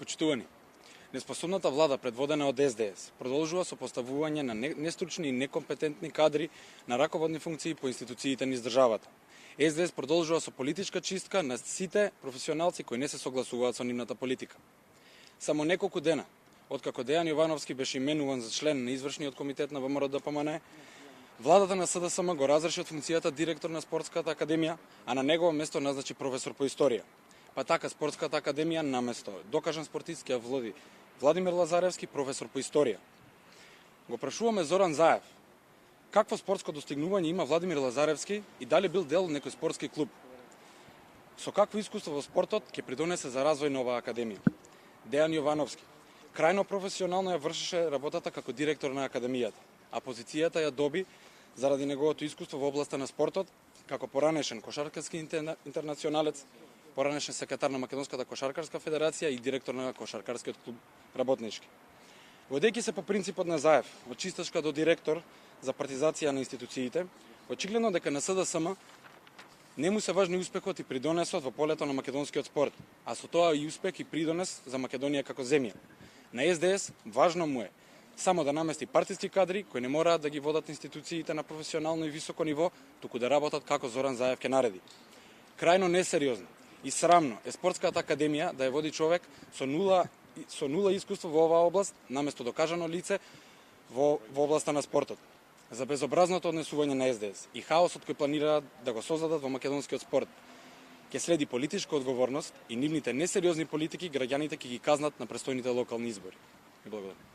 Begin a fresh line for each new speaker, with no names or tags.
Почитувани, неспособната влада предводена од СДС продолжува со поставување на нестручни и некомпетентни кадри на раководни функции по институциите низ државата. СДС продолжува со политичка чистка на сите професионалци кои не се согласуваат со нивната политика. Само неколку дена откако Дејан Јовановски беше именуван за член на извршниот комитет на ВМРО-ДПМНЕ, владата на СДСМ го разреши од функцијата директор на Спортската академија, а на негово место назначи професор по историја. Па така Спортската академија наместо докажан спортист ќе води Владимир Лазаревски, професор по историја. Го прашуваме Зоран Заев, какво спортско достигнување има Владимир Лазаревски и дали бил дел од некој спортски клуб? Со какво искуство во спортот ќе придонесе за развој на оваа академија? Дејан Јовановски крајно професионално ја вршеше работата како директор на академијата, а позицијата ја доби заради неговото искуство во областа на спортот, како поранешен кошаркарски интернационалец, поранешен секретар на Македонската кошаркарска федерација и директор на кошаркарскиот клуб Работнички. Водејќи се по принципот на Заев, од чистачка до директор за партизација на институциите, очигледно дека на СДСМ не му се важни успехот и придонесот во полето на македонскиот спорт, а со тоа и успех и придонес за Македонија како земја. На СДС важно му е само да намести партиски кадри кои не мораат да ги водат институциите на професионално и високо ниво, туку да работат како Зоран Заев ке нареди. Крајно несериозно и срамно е Спортската академија да ја води човек со нула искуство во оваа област, наместо докажано лице во областа на спортот. За безобразното однесување на СДС и хаосот кој планираат да го создадат во македонскиот спорт, ќе следи политичка одговорност и нивните несериозни политики граѓаните ќе ги казнат на престојните локални избори. Благодарам.